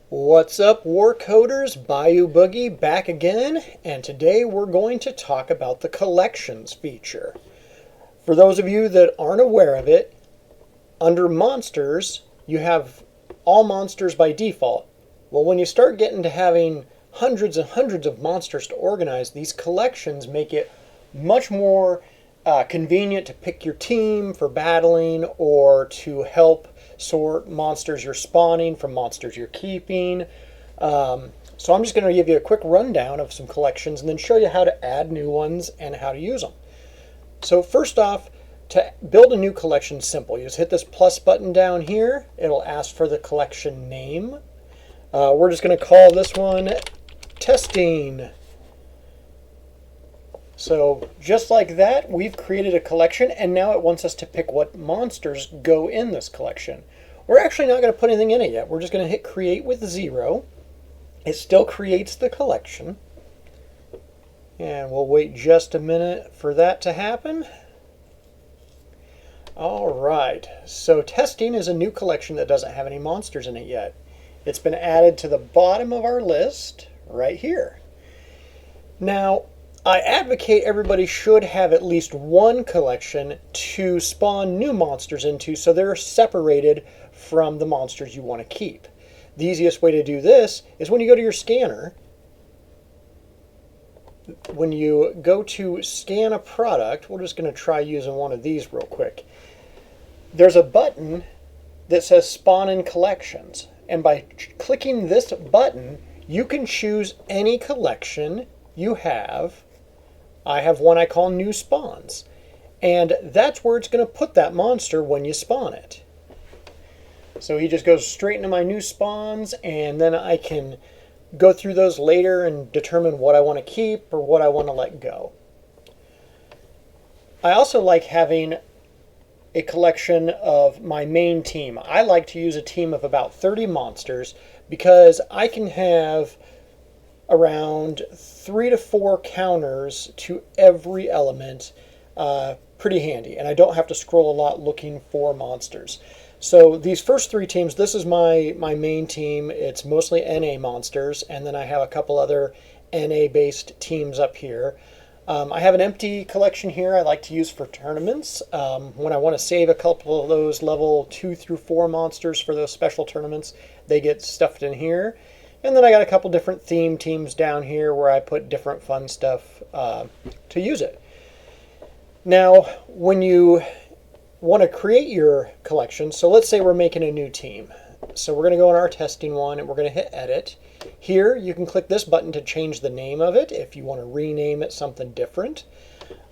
What's up, Warcoders? Bayou Boogie back again, and today we're going to talk about the collections feature. For those of you that aren't aware of it, under monsters, you have all monsters by default. Well, when you start getting to having hundreds and hundreds of monsters to organize, these collections make it much more convenient to pick your team for battling or to help sort monsters you're spawning from monsters you're keeping. So I'm just going to give you a quick rundown of some collections and then show you how to add new ones and how to use them. So first off, to build a new collection, simple. You just hit this plus button down here. It'll ask for the collection name. We're just going to call this one Testing. So just like that, we've created a collection, and now it wants us to pick what monsters go in this collection. We're actually not going to put anything in it yet. We're just going to hit create with 0. It still creates the collection. And we'll wait just a minute for that to happen. All right, so Testing is a new collection that doesn't have any monsters in it yet. It's been added to the bottom of our list right here. Now, I advocate everybody should have at least one collection to spawn new monsters into so they're separated from the monsters you want to keep. The easiest way to do this is when you go to your scanner. When you go to scan a product, we're just going to try using one of these real quick. There's a button that says Spawn in Collections, and by clicking this button, you can choose any collection you have. I have one I call New Spawns, and that's where it's going to put that monster when you spawn it. So he just goes straight into my New Spawns, and then I can go through those later and determine what I want to keep or what I want to let go. I also like having a collection of my main team. I like to use a team of about 30 monsters because I can have around 3 to 4 counters to every element. Pretty handy, and I don't have to scroll a lot looking for monsters. So these first 3 teams, this is my main team. It's mostly NA monsters, and then I have a couple other NA-based teams up here. I have an empty collection here I like to use for tournaments. When I want to save a couple of those level 2 through 4 monsters for those special tournaments, they get stuffed in here. And then I got a couple different theme teams down here where I put different fun stuff to use it. Now, when you want to create your collection, so let's say we're making a new team. So we're going to go on our testing one and we're going to hit edit. Here you can click this button to change the name of it if you want to rename it something different.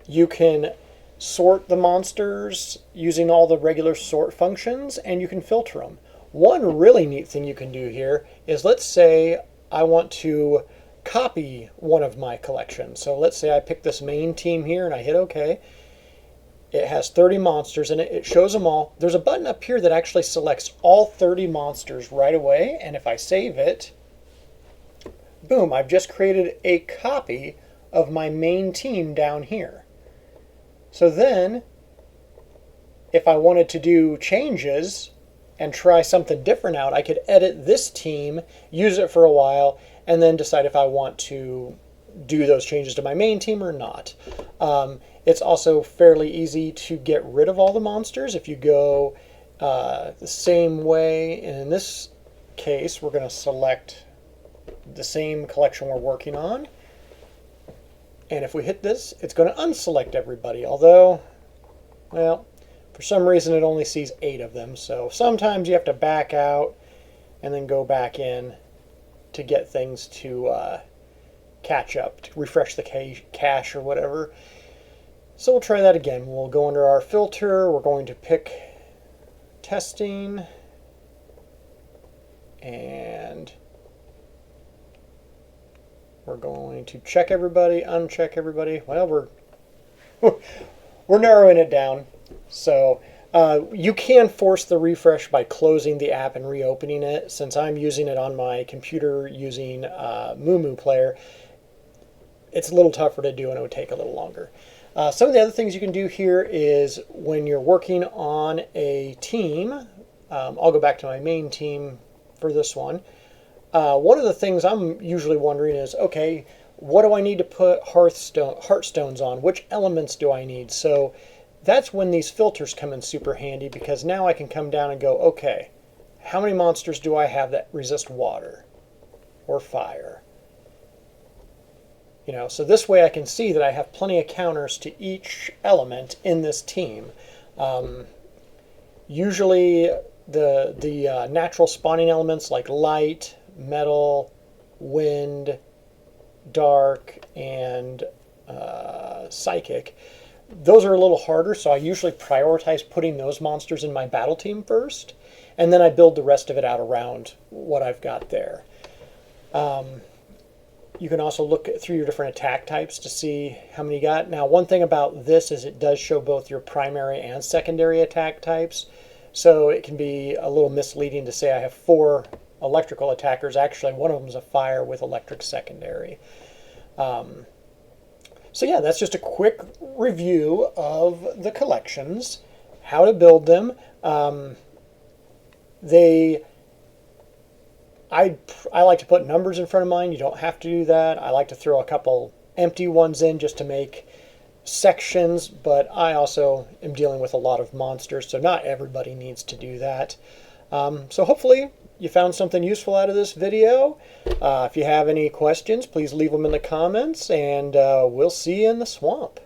You can sort the monsters using all the regular sort functions, and you can filter them. One really neat thing you can do here is, let's say I want to copy one of my collections. So let's say I pick this main team here and I hit OK. It has 30 monsters in it. It shows them all. There's a button up here that actually selects all 30 monsters right away. And if I save it, boom, I've just created a copy of my main team down here. So then, if I wanted to do changes and try something different out, I could edit this team, use it for a while, and then decide if I want to do those changes to my main team or not. It's also fairly easy to get rid of all the monsters if you go the same way. And in this case, we're going to select the same collection we're working on. And if we hit this, it's going to unselect everybody, although, well, for some reason it only sees 8 of them. So sometimes you have to back out and then go back in to get things to catch up, to refresh the cache or whatever. So we'll try that again. We'll go under our filter. We're going to pick testing, and we're going to check everybody, uncheck everybody. Well, we're narrowing it down. So you can force the refresh by closing the app and reopening it. Since I'm using it on my computer using Moo Player, it's a little tougher to do and it would take a little longer. Some of the other things you can do here is when you're working on a team, I'll go back to my main team for this one. One of the things I'm usually wondering is, okay, what do I need to put heartstones on? Which elements do I need? So that's when these filters come in super handy, because now I can come down and go, okay, how many monsters do I have that resist water or fire? So this way I can see that I have plenty of counters to each element in this team. Usually the natural spawning elements like light, metal, wind, dark, and psychic, those are a little harder, so I usually prioritize putting those monsters in my battle team first, and then I build the rest of it out around what I've got there. You can also look through your different attack types to see how many you got. Now, one thing about this is it does show both your primary and secondary attack types, so it can be a little misleading to say I have 4 electrical attackers. Actually, one of them is a fire with electric secondary. So yeah, that's just a quick review of the collections, how to build them. I like to put numbers in front of mine. You don't have to do that. I like to throw a couple empty ones in just to make sections, but I also am dealing with a lot of monsters, so not everybody needs to do that. So hopefully you found something useful out of this video. If you have any questions, please leave them in the comments, and we'll see you in the swamp.